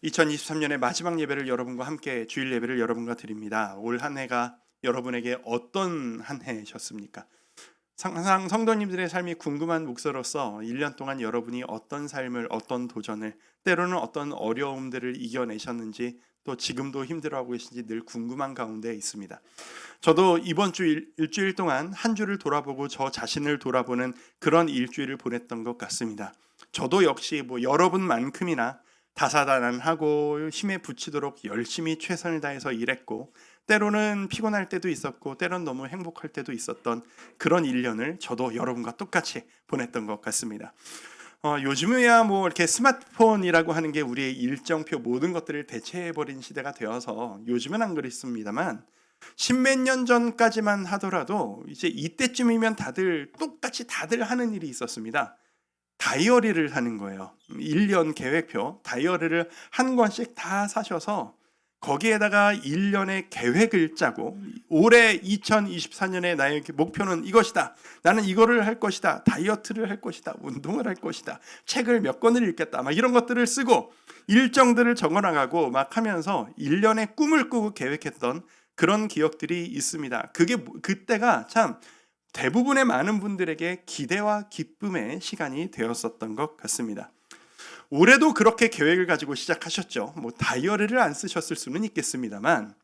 2023년의 마지막 예배를 여러분과 함께 주일 예배를 여러분과 드립니다. 올 한 해가 여러분에게 어떤 한 해셨습니까? 항상 성도님들의 삶이 궁금한 목소로서 1년 동안 여러분이 어떤 삶을, 어떤 도전을, 때로는 어떤 어려움들을 이겨내셨는지, 또 지금도 힘들어하고 계신지 늘 궁금한 가운데 있습니다. 저도 이번 일주일 동안 한 주를 돌아보고 저 자신을 돌아보는 그런 일주일을 보냈던 것 같습니다. 저도 역시 여러분만큼이나 다사다난하고 힘에 부치도록 열심히 최선을 다해서 일했고, 때로는 피곤할 때도 있었고, 때로는 너무 행복할 때도 있었던 그런 1년을 저도 여러분과 똑같이 보냈던 것 같습니다. 요즘에야 이렇게 스마트폰이라고 하는 게 우리의 일정표 모든 것들을 대체해버린 시대가 되어서 요즘은 안 그렇습니다만, 십몇 년 전까지만 하더라도 이제 이때쯤이면 다들 하는 일이 있었습니다. 다이어리를 하는 거예요. 1년 계획표 다이어리를 한 권씩 다 사셔서 거기에다가 1년의 계획을 짜고, 올해 2024년에 나의 목표는 이것이다, 나는 이거를 할 것이다, 다이어트를 할 것이다, 운동을 할 것이다, 책을 몇 권을 읽겠다, 이런 것들을 쓰고 일정들을 적어나가고 하면서 1년의 꿈을 꾸고 계획했던 그런 기억들이 있습니다. 그때가 참 대부분의 많은 분들에게 기대와 기쁨의 시간이 되었었던 것 같습니다. 올해도 그렇게 계획을 가지고 시작하셨죠. 다이어리를 안 쓰셨을 수는 있겠습니다만,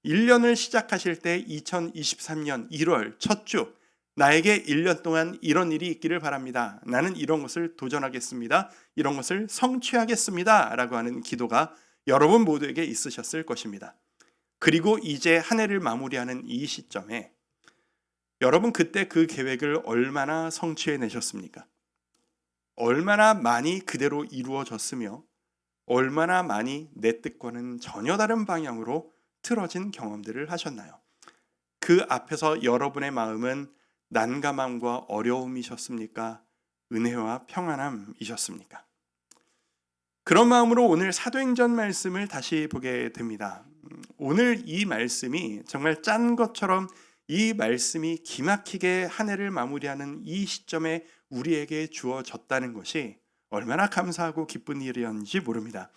1년을 시작하실 때 2023년 1월 첫 주, 나에게 1년 동안 이런 일이 있기를 바랍니다. 나는 이런 것을 도전하겠습니다. 이런 것을 성취하겠습니다. 라고 하는 기도가 여러분 모두에게 있으셨을 것입니다. 그리고 이제 한 해를 마무리하는 이 시점에 여러분, 그때 그 계획을 얼마나 성취해내셨습니까? 얼마나 많이 그대로 이루어졌으며 얼마나 많이 내 뜻과는 전혀 다른 방향으로 틀어진 경험들을 하셨나요? 그 앞에서 여러분의 마음은 난감함과 어려움이셨습니까? 은혜와 평안함이셨습니까? 그런 마음으로 오늘 사도행전 말씀을 다시 보게 됩니다. 오늘 이 말씀이 정말 짠 것처럼 이 말씀이 기막히게 한 해를 마무리하는 이 시점에 우리에게 주어졌다는 것이 얼마나 감사하고 기쁜 일이었는지 모릅니다.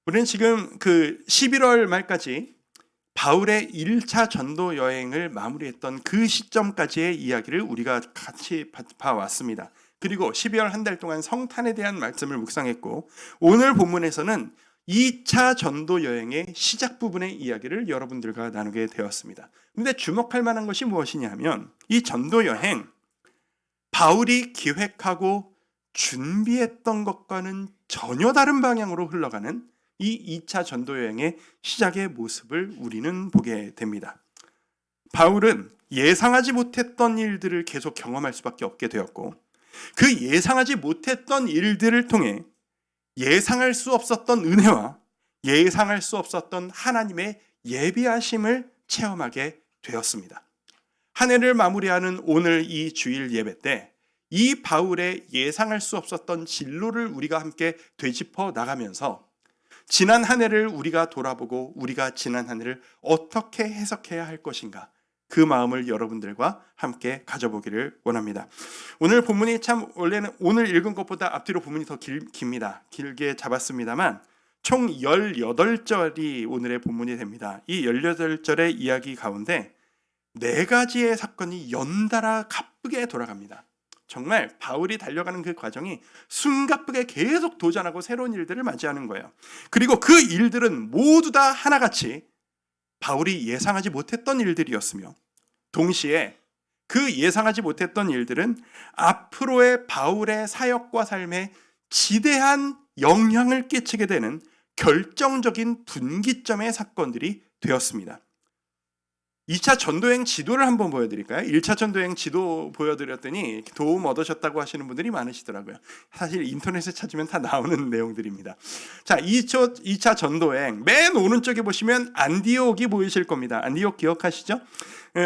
우리는 지금 11월 말까지 바울의 1차 전도 여행을 마무리했던 그 시점까지의 이야기를 우리가 같이 봐왔습니다. 그리고 12월 한 달 동안 성탄에 대한 말씀을 묵상했고, 오늘 본문에서는 2차 전도 여행의 시작 부분의 이야기를 여러분들과 나누게 되었습니다. 그런데 주목할 만한 것이 무엇이냐면, 이 전도 여행, 바울이 기획하고 준비했던 것과는 전혀 다른 방향으로 흘러가는 이 2차 전도 여행의 시작의 모습을 우리는 보게 됩니다. 바울은 예상하지 못했던 일들을 계속 경험할 수밖에 없게 되었고, 그 예상하지 못했던 일들을 통해 예상할 수 없었던 은혜와 예상할 수 없었던 하나님의 예비하심을 체험하게 되었습니다. 한 해를 마무리하는 오늘 이 주일 예배 때 이 바울의 예상할 수 없었던 진로를 우리가 함께 되짚어 나가면서 지난 한 해를 우리가 돌아보고 우리가 지난 한 해를 어떻게 해석해야 할 것인가, 그 마음을 여러분들과 함께 가져보기를 원합니다. 오늘 본문이 참 원래는 오늘 읽은 것보다 앞뒤로 본문이 더 깁니다. 길게 잡았습니다만 총 18절이 오늘의 본문이 됩니다. 이 18절의 이야기 가운데 4가지의 사건이 연달아 가쁘게 돌아갑니다. 정말 바울이 달려가는 그 과정이 숨가쁘게 계속 도전하고 새로운 일들을 맞이하는 거예요. 그리고 그 일들은 모두 다 하나같이 바울이 예상하지 못했던 일들이었으며, 동시에 그 예상하지 못했던 일들은 앞으로의 바울의 사역과 삶에 지대한 영향을 끼치게 되는 결정적인 분기점의 사건들이 되었습니다. 2차 전도여행 지도를 한번 보여드릴까요? 1차 전도여행 지도 보여드렸더니 도움 얻으셨다고 하시는 분들이 많으시더라고요. 사실 인터넷에 찾으면 다 나오는 내용들입니다. 자, 2차 전도여행 맨 오른쪽에 보시면 안디옥이 보이실 겁니다. 안디옥 기억하시죠?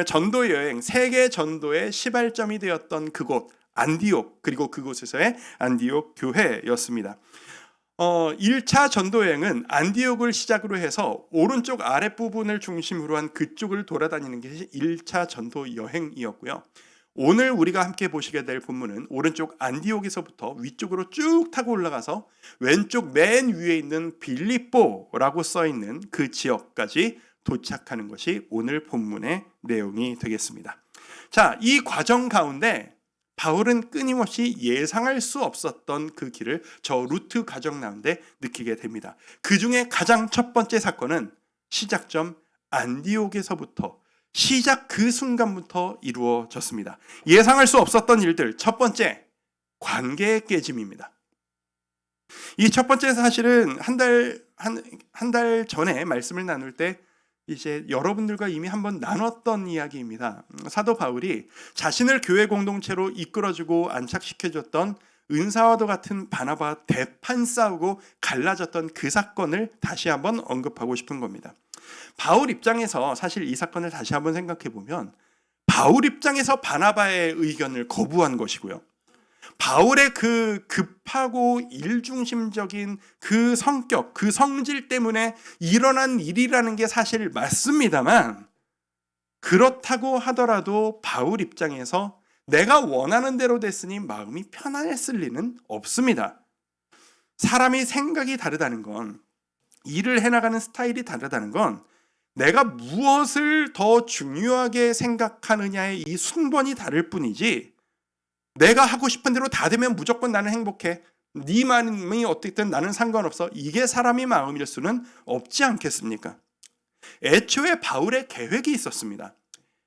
전도여행, 세계 전도의 시발점이 되었던 그곳 안디옥, 그리고 그곳에서의 안디옥 교회였습니다. 1차 전도여행은 안디옥을 시작으로 해서 오른쪽 아랫부분을 중심으로 한 그쪽을 돌아다니는 것이 1차 전도여행이었고요. 오늘 우리가 함께 보시게 될 본문은 오른쪽 안디옥에서부터 위쪽으로 쭉 타고 올라가서 왼쪽 맨 위에 있는 빌립보라고 써 있는 그 지역까지 도착하는 것이 오늘 본문의 내용이 되겠습니다. 자, 이 과정 가운데 바울은 끊임없이 예상할 수 없었던 그 길을 저 루트 과정 가운데 느끼게 됩니다. 그 중에 가장 첫 번째 사건은 시작점 안디옥에서부터 시작 그 순간부터 이루어졌습니다. 예상할 수 없었던 일들, 첫 번째, 관계의 깨짐입니다. 이 첫 번째 사실은 한 달 전에 말씀을 나눌 때 이제 여러분들과 이미 한번 나눴던 이야기입니다. 사도 바울이 자신을 교회 공동체로 이끌어주고 안착시켜줬던 은사와도 같은 바나바와 대판 싸우고 갈라졌던 그 사건을 다시 한번 언급하고 싶은 겁니다. 바울 입장에서 사실 이 사건을 다시 한번 생각해 보면 바울 입장에서 바나바의 의견을 거부한 것이고요. 바울의 그 급하고 일중심적인 그 성격, 그 성질 때문에 일어난 일이라는 게 사실 맞습니다만, 그렇다고 하더라도 바울 입장에서 내가 원하는 대로 됐으니 마음이 편안했을 리는 없습니다. 사람이 생각이 다르다는 건, 일을 해나가는 스타일이 다르다는 건 내가 무엇을 더 중요하게 생각하느냐의 이 순번이 다를 뿐이지, 내가 하고 싶은 대로 다 되면 무조건 나는 행복해, 네 마음이 어떻든 나는 상관없어, 이게 사람의 마음일 수는 없지 않겠습니까? 애초에 바울의 계획이 있었습니다.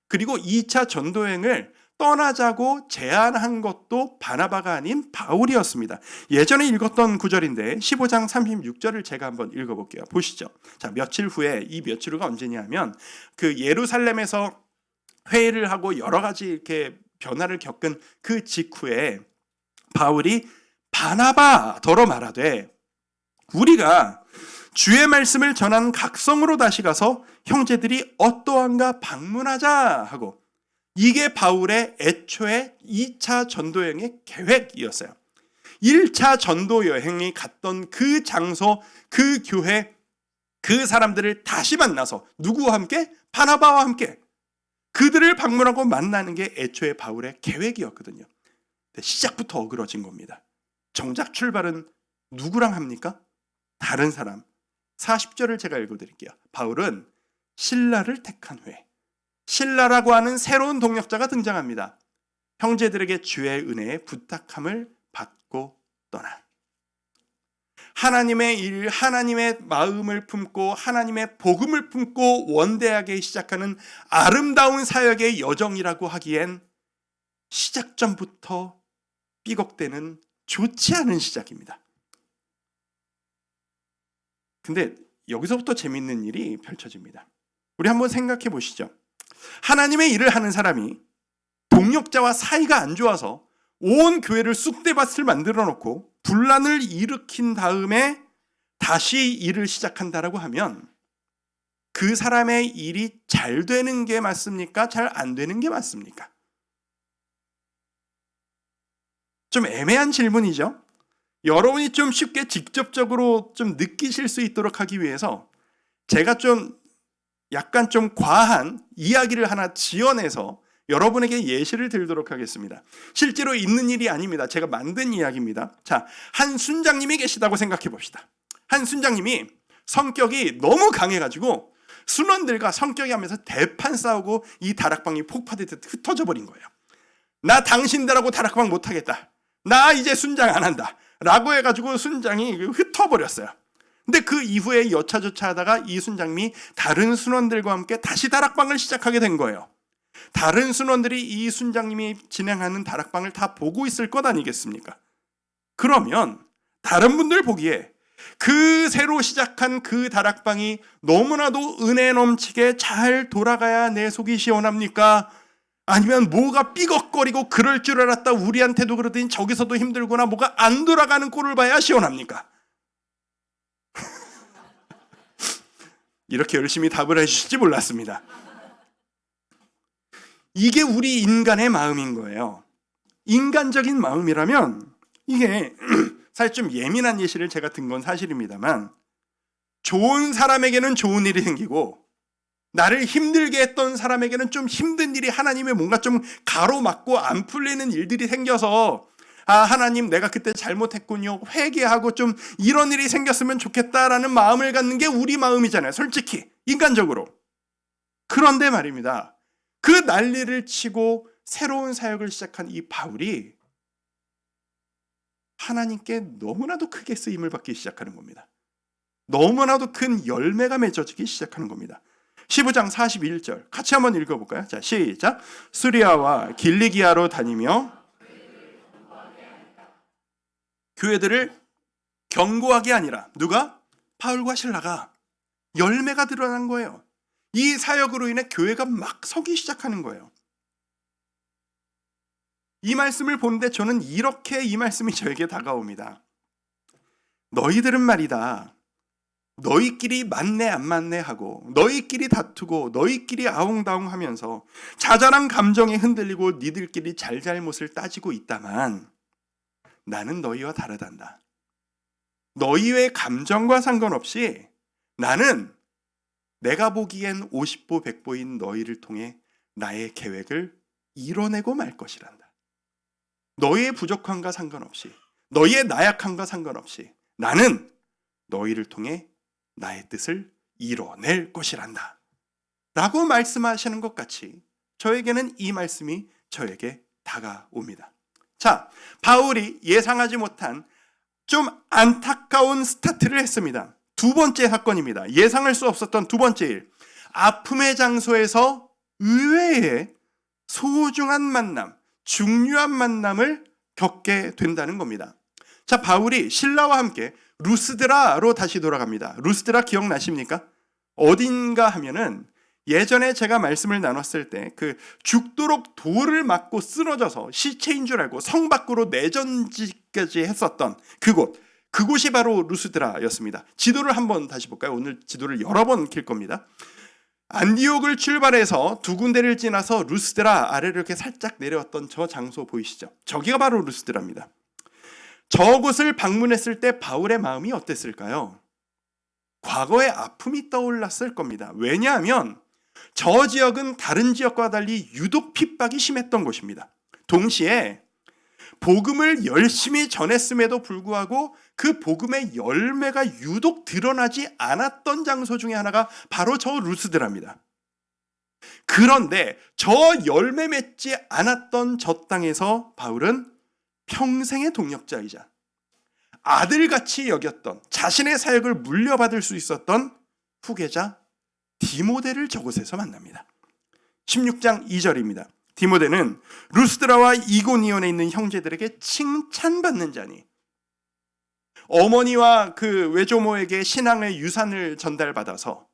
그리고 2차 전도여행을 떠나자고 제안한 것도 바나바가 아닌 바울이었습니다. 예전에 읽었던 구절인데 15장 36절을 제가 한번 읽어볼게요. 보시죠. 자, 며칠 후에, 이 며칠 후가 언제냐면 그 예루살렘에서 회의를 하고 여러 가지 이렇게 변화를 겪은 그 직후에 바울이 바나바더러 말하되 우리가 주의 말씀을 전한 각성으로 다시 가서 형제들이 어떠한가 방문하자 하고, 이게 바울의 애초에 2차 전도여행의 계획이었어요. 1차 전도여행이 갔던 그 장소, 그 교회, 그 사람들을 다시 만나서 누구와 함께? 바나바와 함께 그들을 방문하고 만나는 게 애초에 바울의 계획이었거든요. 시작부터 어그러진 겁니다. 정작 출발은 누구랑 합니까? 다른 사람. 40절을 제가 읽어드릴게요. 바울은 실라를 택한 후에 실라라고 하는 새로운 동역자가 등장합니다. 형제들에게 주의 은혜에 부탁함을 받고 떠나 하나님의 일, 하나님의 마음을 품고 하나님의 복음을 품고 원대하게 시작하는 아름다운 사역의 여정이라고 하기엔 시작점부터 삐걱대는 좋지 않은 시작입니다. 근데 여기서부터 재밌는 일이 펼쳐집니다. 우리 한번 생각해 보시죠. 하나님의 일을 하는 사람이 동역자와 사이가 안 좋아서 온 교회를 쑥대밭을 만들어 놓고 분란을 일으킨 다음에 다시 일을 시작한다라고 하면 그 사람의 일이 잘 되는 게 맞습니까? 잘 안 되는 게 맞습니까? 좀 애매한 질문이죠. 여러분이 좀 쉽게 직접적으로 좀 느끼실 수 있도록 하기 위해서 제가 좀 약간 좀 과한 이야기를 하나 지어내서 여러분에게 예시를 들도록 하겠습니다. 실제로 있는 일이 아닙니다. 제가 만든 이야기입니다. 자, 한 순장님이 계시다고 생각해 봅시다. 한 순장님이 성격이 너무 강해가지고 순원들과 성격이 하면서 대판 싸우고 이 다락방이 폭파되듯 흩어져 버린 거예요. 나 당신들하고 다락방 못하겠다. 나 이제 순장 안 한다. 라고 해가지고 순장이 흩어버렸어요. 근데 그 이후에 여차저차 하다가 이 순장님이 다른 순원들과 함께 다시 다락방을 시작하게 된 거예요. 다른 순원들이 이 순장님이 진행하는 다락방을 다 보고 있을 것 아니겠습니까? 그러면 다른 분들 보기에 그 새로 시작한 그 다락방이 너무나도 은혜 넘치게 잘 돌아가야 내 속이 시원합니까? 아니면 뭐가 삐걱거리고 그럴 줄 알았다, 우리한테도 그러더니 저기서도 힘들구나, 뭐가 안 돌아가는 꼴을 봐야 시원합니까? 이렇게 열심히 답을 해주실지 몰랐습니다. 이게 우리 인간의 마음인 거예요. 인간적인 마음이라면 이게 사실 좀 예민한 예시를 제가 든 건 사실입니다만, 좋은 사람에게는 좋은 일이 생기고 나를 힘들게 했던 사람에게는 좀 힘든 일이 하나님의 뭔가 좀 가로막고 안 풀리는 일들이 생겨서 하나님 내가 그때 잘못했군요. 회개하고 좀 이런 일이 생겼으면 좋겠다라는 마음을 갖는 게 우리 마음이잖아요. 솔직히 인간적으로. 그런데 말입니다. 그 난리를 치고 새로운 사역을 시작한 이 바울이 하나님께 너무나도 크게 쓰임을 받기 시작하는 겁니다. 너무나도 큰 열매가 맺어지기 시작하는 겁니다. 15장 41절 같이 한번 읽어볼까요? 자, 시작. 수리아와 길리기아로 다니며 교회들을 경고하게 아니라 누가? 바울과 실라가 열매가 드러난 거예요. 이 사역으로 인해 교회가 막 서기 시작하는 거예요. 이 말씀을 보는데 저는 이렇게 이 말씀이 저에게 다가옵니다. 너희들은 말이다. 너희끼리 맞네 안 맞네 하고 너희끼리 다투고 너희끼리 아웅다웅 하면서 자잘한 감정에 흔들리고 니들끼리 잘잘못을 따지고 있다만 나는 너희와 다르단다. 너희의 감정과 상관없이 나는 내가 보기엔 50보 100보인 너희를 통해 나의 계획을 이뤄내고 말 것이란다. 너희의 부족함과 상관없이 너희의 나약함과 상관없이 나는 너희를 통해 나의 뜻을 이뤄낼 것이란다 라고 말씀하시는 것 같이 저에게는 이 말씀이 저에게 다가옵니다. 자, 바울이 예상하지 못한 좀 안타까운 스타트를 했습니다. 두 번째 사건입니다. 예상할 수 없었던 두 번째 일. 아픔의 장소에서 의외의 소중한 만남, 중요한 만남을 겪게 된다는 겁니다. 자, 바울이 신라와 함께 루스드라로 다시 돌아갑니다. 루스드라 기억나십니까? 어딘가 하면은 예전에 제가 말씀을 나눴을 때 그 죽도록 돌을 맞고 쓰러져서 시체인 줄 알고 성 밖으로 내전지까지 했었던 그곳이 바로 루스드라였습니다. 지도를 한번 다시 볼까요? 오늘 지도를 여러 번 킬 겁니다. 안디옥을 출발해서 두 군데를 지나서 루스드라 아래로 이렇게 살짝 내려왔던 저 장소 보이시죠? 저기가 바로 루스드라입니다. 저곳을 방문했을 때 바울의 마음이 어땠을까요? 과거의 아픔이 떠올랐을 겁니다. 왜냐하면 저 지역은 다른 지역과 달리 유독 핍박이 심했던 곳입니다. 동시에 복음을 열심히 전했음에도 불구하고 그 복음의 열매가 유독 드러나지 않았던 장소 중에 하나가 바로 저 루스드라입니다. 그런데 저 열매 맺지 않았던 저 땅에서 바울은 평생의 동역자이자 아들같이 여겼던 자신의 사역을 물려받을 수 있었던 후계자 디모데를 저곳에서 만납니다. 16장 2절입니다. 디모데는 루스드라와 이고니온에 있는 형제들에게 칭찬받는 자니 어머니와 그 외조모에게 신앙의 유산을 전달받아서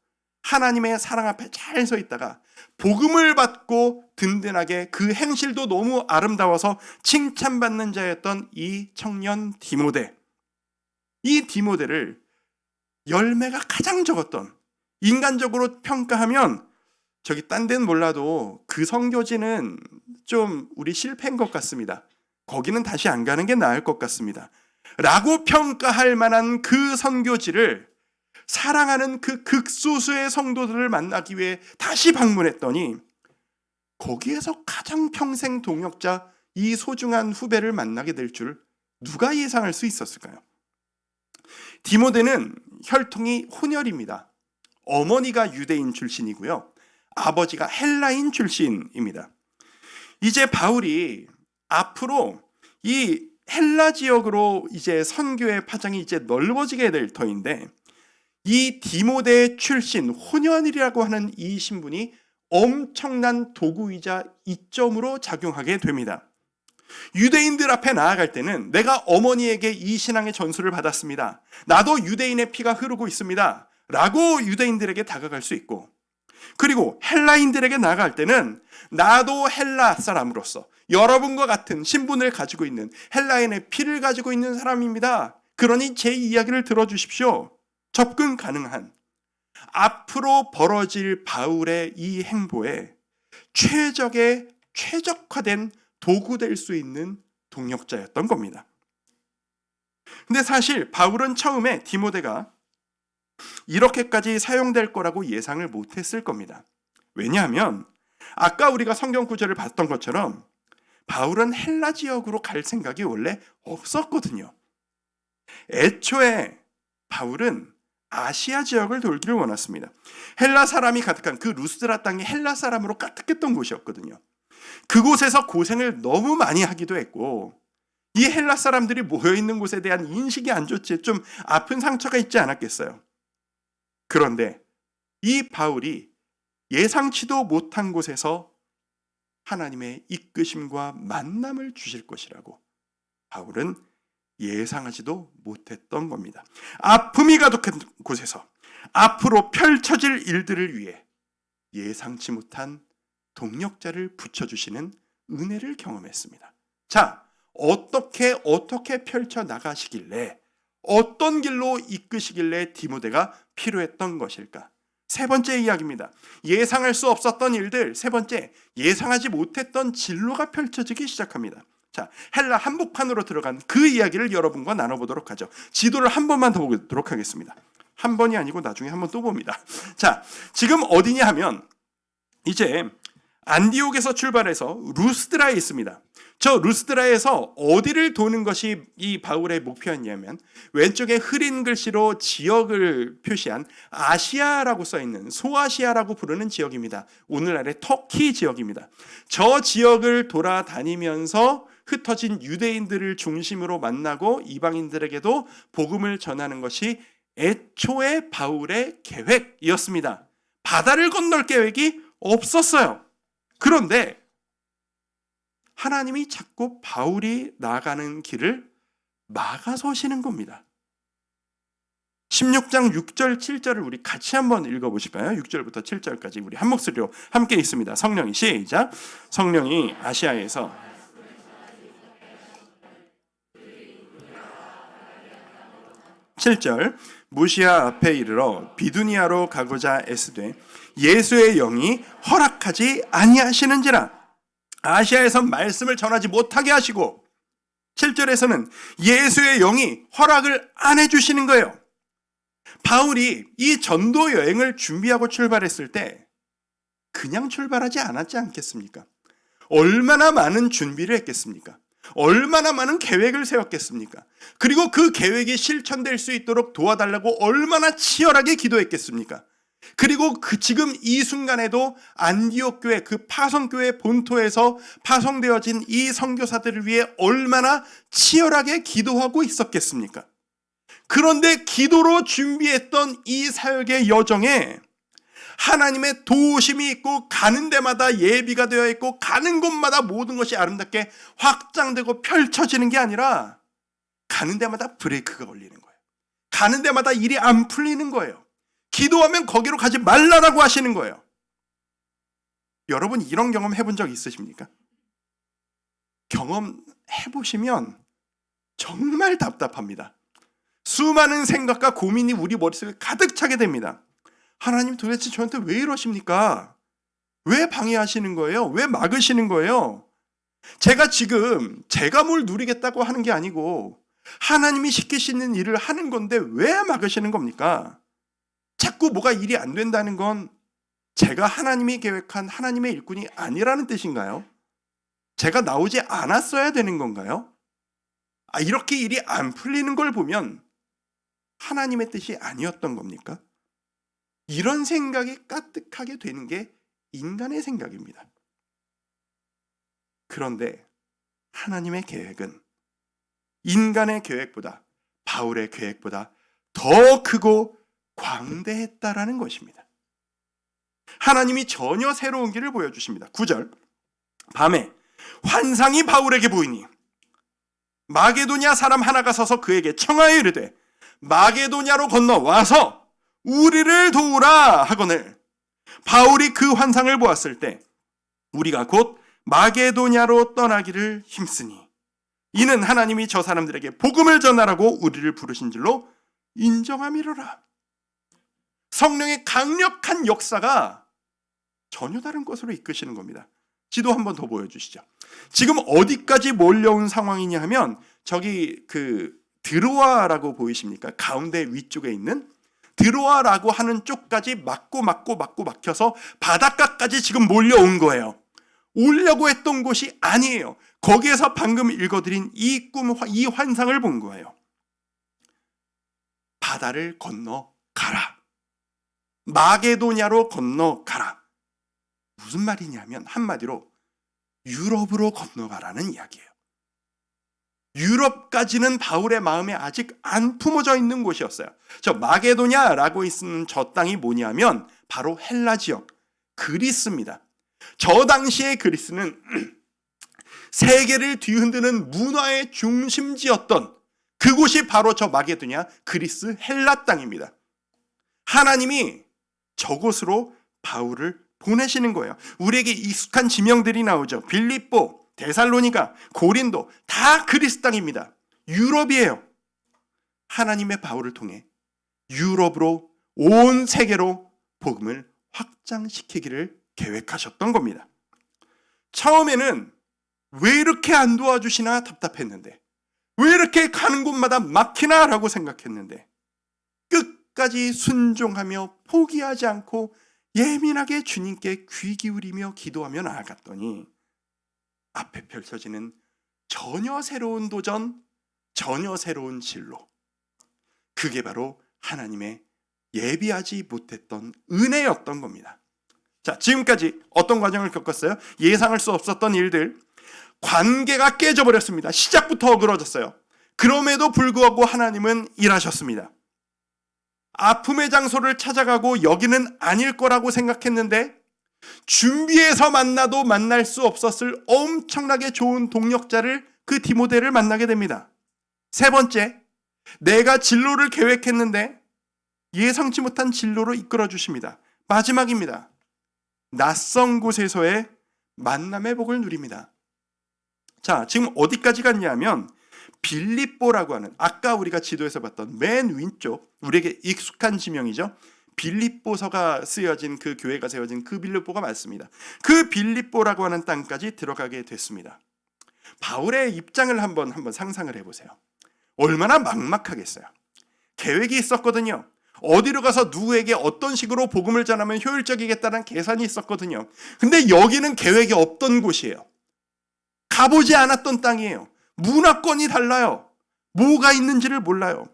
하나님의 사랑 앞에 잘 서 있다가 복음을 받고 든든하게 그 행실도 너무 아름다워서 칭찬받는 자였던 이 청년 디모데. 이 디모데를 열매가 가장 적었던, 인간적으로 평가하면 저기 딴 데는 몰라도 그 선교지는 좀 우리 실패인 것 같습니다. 거기는 다시 안 가는 게 나을 것 같습니다. 라고 평가할 만한 그 선교지를 사랑하는 그 극소수의 성도들을 만나기 위해 다시 방문했더니 거기에서 가장 평생 동역자 이 소중한 후배를 만나게 될 줄 누가 예상할 수 있었을까요? 디모데는 혈통이 혼혈입니다. 어머니가 유대인 출신이고요. 아버지가 헬라인 출신입니다. 이제 바울이 앞으로 이 헬라 지역으로 이제 선교의 파장이 이제 넓어지게 될 터인데 이 디모데 출신 혼혈이라고 하는 이 신분이 엄청난 도구이자 이점으로 작용하게 됩니다. 유대인들 앞에 나아갈 때는 내가 어머니에게 이 신앙의 전수를 받았습니다. 나도 유대인의 피가 흐르고 있습니다. 라고 유대인들에게 다가갈 수 있고, 그리고 헬라인들에게 나아갈 때는 나도 헬라 사람으로서 여러분과 같은 신분을 가지고 있는 헬라인의 피를 가지고 있는 사람입니다. 그러니 제 이야기를 들어주십시오. 접근 가능한, 앞으로 벌어질 바울의 이 행보에 최적화된 도구 될 수 있는 동역자였던 겁니다. 근데 사실 바울은 처음에 디모데가 이렇게까지 사용될 거라고 예상을 못했을 겁니다. 왜냐하면 아까 우리가 성경 구절을 봤던 것처럼 바울은 헬라 지역으로 갈 생각이 원래 없었거든요. 애초에 바울은 아시아 지역을 돌기를 원했습니다. 헬라 사람이 가득한 그 루스드라 땅이 헬라 사람으로 가득했던 곳이었거든요. 그곳에서 고생을 너무 많이 하기도 했고, 이 헬라 사람들이 모여있는 곳에 대한 인식이 안 좋지, 좀 아픈 상처가 있지 않았겠어요. 그런데 이 바울이 예상치도 못한 곳에서 하나님의 이끄심과 만남을 주실 것이라고 바울은 예상하지도 못했던 겁니다. 아픔이 가득한 곳에서 앞으로 펼쳐질 일들을 위해 예상치 못한 동력자를 붙여주시는 은혜를 경험했습니다. 자, 어떻게 펼쳐 나가시길래, 어떤 길로 이끄시길래 디모데가 필요했던 것일까? 세 번째 이야기입니다. 예상할 수 없었던 일들. 세 번째, 예상하지 못했던 진로가 펼쳐지기 시작합니다. 자, 헬라 한복판으로 들어간 그 이야기를 여러분과 나눠보도록 하죠. 지도를 한 번만 더 보도록 하겠습니다. 한 번이 아니고 나중에 한 번 또 봅니다. 자, 지금 어디냐 하면 이제 안디옥에서 출발해서 루스드라에 있습니다. 저 루스드라에서 어디를 도는 것이 이 바울의 목표였냐면, 왼쪽에 흐린 글씨로 지역을 표시한 아시아라고 써있는, 소아시아라고 부르는 지역입니다. 오늘날의 터키 지역입니다. 저 지역을 돌아다니면서 흩어진 유대인들을 중심으로 만나고 이방인들에게도 복음을 전하는 것이 애초에 바울의 계획이었습니다. 바다를 건널 계획이 없었어요. 그런데 하나님이 자꾸 바울이 나가는 길을 막아서시는 겁니다. 16장 6절 7절을 우리 같이 한번 읽어보실까요? 6절부터 7절까지 우리 한 목소리로 함께 있습니다. 성령이 시작. 성령이 아시아에서 (7절) 무시아 앞에 이르러 비두니아로 가고자 애쓰되 예수의 영이 허락하지 아니하시는지라. 아시아에서 말씀을 전하지 못하게 하시고, 7절에서는 예수의 영이 허락을 안 해주시는 거예요. 바울이 이 전도 여행을 준비하고 출발했을 때 그냥 출발하지 않았지 않겠습니까? 얼마나 많은 준비를 했겠습니까? 얼마나 많은 계획을 세웠겠습니까? 그리고 그 계획이 실천될 수 있도록 도와달라고 얼마나 치열하게 기도했겠습니까? 그리고 지금 이 순간에도 안디옥 교회, 그 파송교회 본토에서 파송되어진 이 선교사들을 위해 얼마나 치열하게 기도하고 있었겠습니까? 그런데 기도로 준비했던 이 사역의 여정에 하나님의 도우심이 있고, 가는 데마다 예비가 되어 있고, 가는 곳마다 모든 것이 아름답게 확장되고 펼쳐지는 게 아니라 가는 데마다 브레이크가 걸리는 거예요. 가는 데마다 일이 안 풀리는 거예요. 기도하면 거기로 가지 말라라고 하시는 거예요. 여러분, 이런 경험 해본 적 있으십니까? 경험해보시면 정말 답답합니다. 수많은 생각과 고민이 우리 머릿속에 가득 차게 됩니다. 하나님, 도대체 저한테 왜 이러십니까? 왜 방해하시는 거예요? 왜 막으시는 거예요? 제가 뭘 누리겠다고 하는 게 아니고 하나님이 시키시는 일을 하는 건데 왜 막으시는 겁니까? 자꾸 뭐가 일이 안 된다는 건 제가 하나님이 계획한 하나님의 일꾼이 아니라는 뜻인가요? 제가 나오지 않았어야 되는 건가요? 이렇게 일이 안 풀리는 걸 보면 하나님의 뜻이 아니었던 겁니까? 이런 생각이 까뜩하게 되는 게 인간의 생각입니다. 그런데 하나님의 계획은 인간의 계획보다, 바울의 계획보다 더 크고 광대했다라는 것입니다. 하나님이 전혀 새로운 길을 보여주십니다. 9절, 밤에 환상이 바울에게 보이니 마게도냐 사람 하나가 서서 그에게 청하여 이르되 마게도냐로 건너와서 우리를 도우라 하거늘, 바울이 그 환상을 보았을 때 우리가 곧 마게도냐로 떠나기를 힘쓰니 이는 하나님이 저 사람들에게 복음을 전하라고 우리를 부르신 줄로 인정함이로라. 성령의 강력한 역사가 전혀 다른 곳으로 이끄시는 겁니다. 지도 한번 더 보여주시죠. 지금 어디까지 몰려온 상황이냐 하면 저기 드로아라고 보이십니까? 가운데 위쪽에 있는 들어와라고 하는 쪽까지 막혀서 바닷가까지 지금 몰려온 거예요. 오려고 했던 곳이 아니에요. 거기에서 방금 읽어드린 이 환상을 본 거예요. 바다를 건너가라. 마게도냐로 건너가라. 무슨 말이냐면 한마디로 유럽으로 건너가라는 이야기예요. 유럽까지는 바울의 마음에 아직 안 품어져 있는 곳이었어요. 저 마게도냐라고 있는 저 땅이 뭐냐면 바로 헬라 지역, 그리스입니다. 저 당시의 그리스는 세계를 뒤흔드는 문화의 중심지였던 그곳이 바로 저 마게도냐, 그리스 헬라 땅입니다. 하나님이 저곳으로 바울을 보내시는 거예요. 우리에게 익숙한 지명들이 나오죠. 빌립보, 데살로니가, 고린도 다 그리스 땅입니다. 유럽이에요. 하나님의 바울을 통해 유럽으로 온 세계로 복음을 확장시키기를 계획하셨던 겁니다. 처음에는 왜 이렇게 안 도와주시나 답답했는데, 왜 이렇게 가는 곳마다 막히나 라고 생각했는데, 끝까지 순종하며 포기하지 않고 예민하게 주님께 귀 기울이며 기도하며 나아갔더니 앞에 펼쳐지는 전혀 새로운 도전, 전혀 새로운 진로, 그게 바로 하나님의 예비하지 못했던 은혜였던 겁니다. 자, 지금까지 어떤 과정을 겪었어요? 예상할 수 없었던 일들, 관계가 깨져버렸습니다. 시작부터 어그러졌어요. 그럼에도 불구하고 하나님은 일하셨습니다. 아픔의 장소를 찾아가고 여기는 아닐 거라고 생각했는데 준비해서 만나도 만날 수 없었을 엄청나게 좋은 동역자를, 그 디모데를 만나게 됩니다. 세 번째, 내가 진로를 계획했는데 예상치 못한 진로로 이끌어 주십니다. 마지막입니다. 낯선 곳에서의 만남의 복을 누립니다. 자, 지금 어디까지 갔냐면 빌립보라고 하는, 아까 우리가 지도에서 봤던 맨 왼쪽, 우리에게 익숙한 지명이죠. 빌립보서가 쓰여진, 그 교회가 세워진 그 빌립보가 맞습니다. 그 빌립보라고 하는 땅까지 들어가게 됐습니다. 바울의 입장을 한번 상상을 해보세요. 얼마나 막막하겠어요. 계획이 있었거든요. 어디로 가서 누구에게 어떤 식으로 복음을 전하면 효율적이겠다는 계산이 있었거든요. 근데 여기는 계획이 없던 곳이에요. 가보지 않았던 땅이에요. 문화권이 달라요. 뭐가 있는지를 몰라요.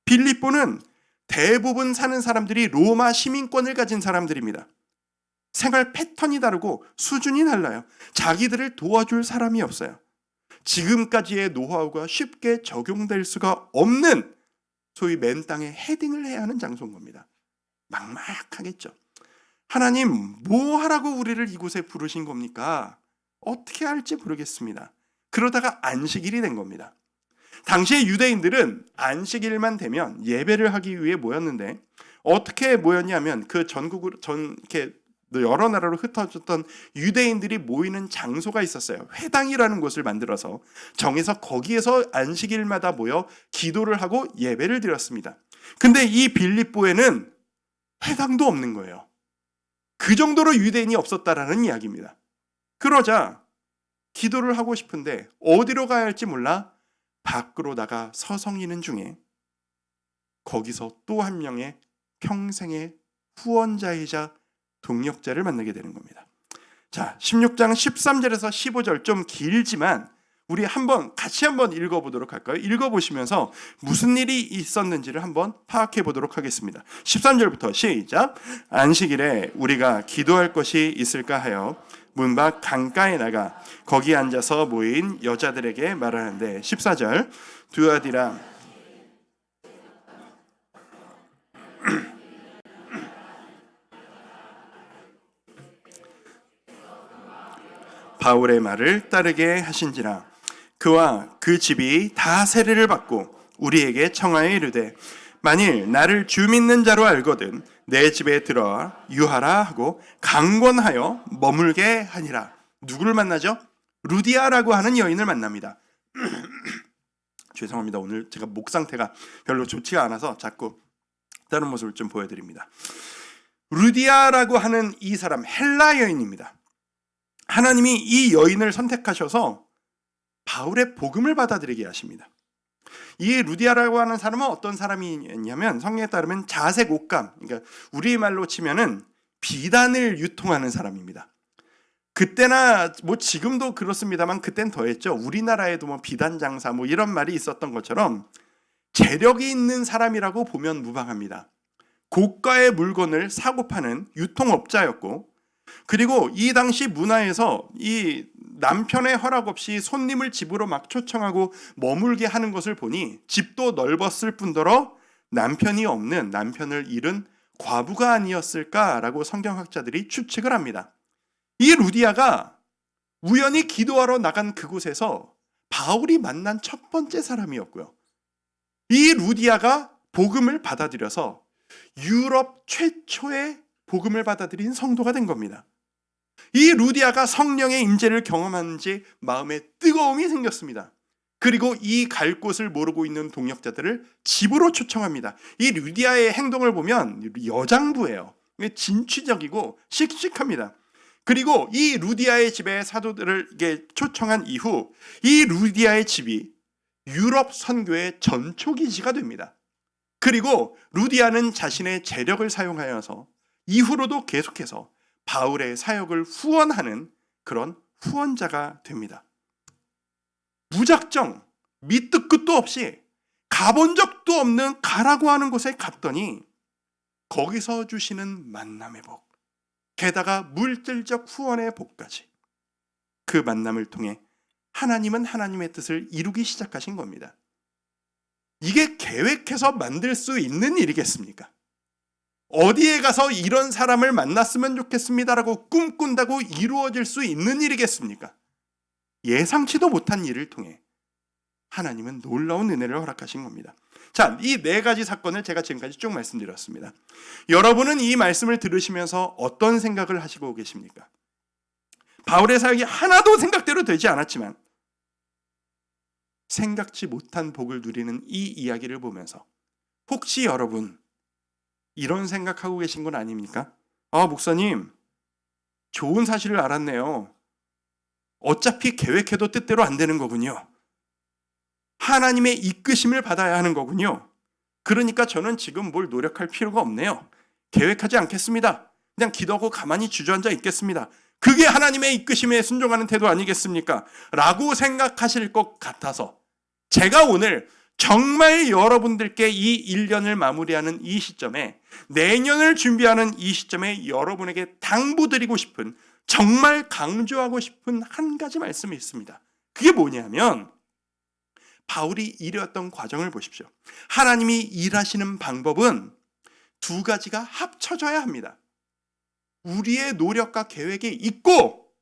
빌립보는 대부분 사는 사람들이 로마 시민권을 가진 사람들입니다. 생활 패턴이 다르고 수준이 달라요. 자기들을 도와줄 사람이 없어요. 지금까지의 노하우가 쉽게 적용될 수가 없는, 소위 맨 땅에 헤딩을 해야 하는 장소인 겁니다. 막막하겠죠. 하나님, 뭐 하라고 우리를 이곳에 부르신 겁니까? 어떻게 할지 모르겠습니다. 그러다가 안식일이 된 겁니다. 당시의 유대인들은 안식일만 되면 예배를 하기 위해 모였는데, 어떻게 모였냐면 그 전국으로 이렇게 여러 나라로 흩어졌던 유대인들이 모이는 장소가 있었어요. 회당이라는 곳을 만들어서 정해서 거기에서 안식일마다 모여 기도를 하고 예배를 드렸습니다. 근데 이 빌립보에는 회당도 없는 거예요. 그 정도로 유대인이 없었다라는 이야기입니다. 그러자 기도를 하고 싶은데 어디로 가야 할지 몰라 밖으로 나가 서성이는 중에 거기서 또 한 명의 평생의 후원자이자 동역자를 만나게 되는 겁니다. 자, 16장 13절에서 15절 좀 길지만 우리 같이 한번 읽어보도록 할까요? 읽어보시면서 무슨 일이 있었는지를 한번 파악해 보도록 하겠습니다. 13절부터 시작. 안식일에 우리가 기도할 것이 있을까 하여 문 밖 강가에 나가 거기 앉아서 모인 여자들에게 말하는데, 14절 두아디라 바울의 말을 따르게 하신지라. 그와 그 집이 다 세례를 받고 우리에게 청하여 이르되, 만일 나를 주 믿는 자로 알거든 내 집에 들어와 유하라 하고 강권하여 머물게 하니라. 누구를 만나죠? 루디아라고 하는 여인을 만납니다. 죄송합니다. 오늘 제가 목 상태가 별로 좋지가 않아서 자꾸 다른 모습을 좀 보여드립니다. 루디아라고 하는 이 사람, 헬라 여인입니다. 하나님이 이 여인을 선택하셔서 바울의 복음을 받아들이게 하십니다. 이 루디아라고 하는 사람은 어떤 사람이냐면 성경에 따르면 자색 옷감, 그러니까 우리말로 치면은 비단을 유통하는 사람입니다. 그때나 뭐 지금도 그렇습니다만 그땐 더했죠. 우리나라에도 뭐 비단 장사 뭐 이런 말이 있었던 것처럼 재력이 있는 사람이라고 보면 무방합니다. 고가의 물건을 사고 파는 유통업자였고, 그리고 이 당시 문화에서 이 남편의 허락 없이 손님을 집으로 막 초청하고 머물게 하는 것을 보니 집도 넓었을 뿐더러 남편을 잃은 과부가 아니었을까라고 성경학자들이 추측을 합니다. 이 루디아가 우연히 기도하러 나간 그곳에서 바울이 만난 첫 번째 사람이었고요. 이 루디아가 복음을 받아들여서 유럽 최초의 복음을 받아들인 성도가 된 겁니다. 이 루디아가 성령의 임재를 경험한 지 마음에 뜨거움이 생겼습니다. 그리고 이 갈 곳을 모르고 있는 동역자들을 집으로 초청합니다. 이 루디아의 행동을 보면 여장부예요. 진취적이고 씩씩합니다. 그리고 이 루디아의 집에 사도들을 초청한 이후 이 루디아의 집이 유럽 선교의 전초기지가 됩니다. 그리고 루디아는 자신의 재력을 사용하여서 이후로도 계속해서 바울의 사역을 후원하는 그런 후원자가 됩니다. 무작정 밑도 끝도 없이 가본 적도 없는 가라고 하는 곳에 갔더니 거기서 주시는 만남의 복, 게다가 물질적 후원의 복까지, 그 만남을 통해 하나님은 하나님의 뜻을 이루기 시작하신 겁니다. 이게 계획해서 만들 수 있는 일이겠습니까? 어디에 가서 이런 사람을 만났으면 좋겠습니다라고 꿈꾼다고 이루어질 수 있는 일이겠습니까? 예상치도 못한 일을 통해 하나님은 놀라운 은혜를 허락하신 겁니다. 자, 이 네 가지 사건을 제가 지금까지 쭉 말씀드렸습니다. 여러분은 이 말씀을 들으시면서 어떤 생각을 하시고 계십니까? 바울의 사역이 하나도 생각대로 되지 않았지만 생각지 못한 복을 누리는 이 이야기를 보면서 혹시 여러분 이런 생각하고 계신 건 아닙니까? 목사님, 좋은 사실을 알았네요. 어차피 계획해도 뜻대로 안 되는 거군요. 하나님의 이끄심을 받아야 하는 거군요. 그러니까 저는 지금 뭘 노력할 필요가 없네요. 계획하지 않겠습니다. 그냥 기도하고 가만히 주저앉아 있겠습니다. 그게 하나님의 이끄심에 순종하는 태도 아니겠습니까? 라고 생각하실 것 같아서 제가 오늘 정말 여러분들께 이 1년을 마무리하는 이 시점에, 내년을 준비하는 이 시점에 여러분에게 당부드리고 싶은, 정말 강조하고 싶은 한 가지 말씀이 있습니다. 그게 뭐냐면 바울이 일해왔던 과정을 보십시오. 하나님이 일하시는 방법은 두 가지가 합쳐져야 합니다. 우리의 노력과 계획이 있고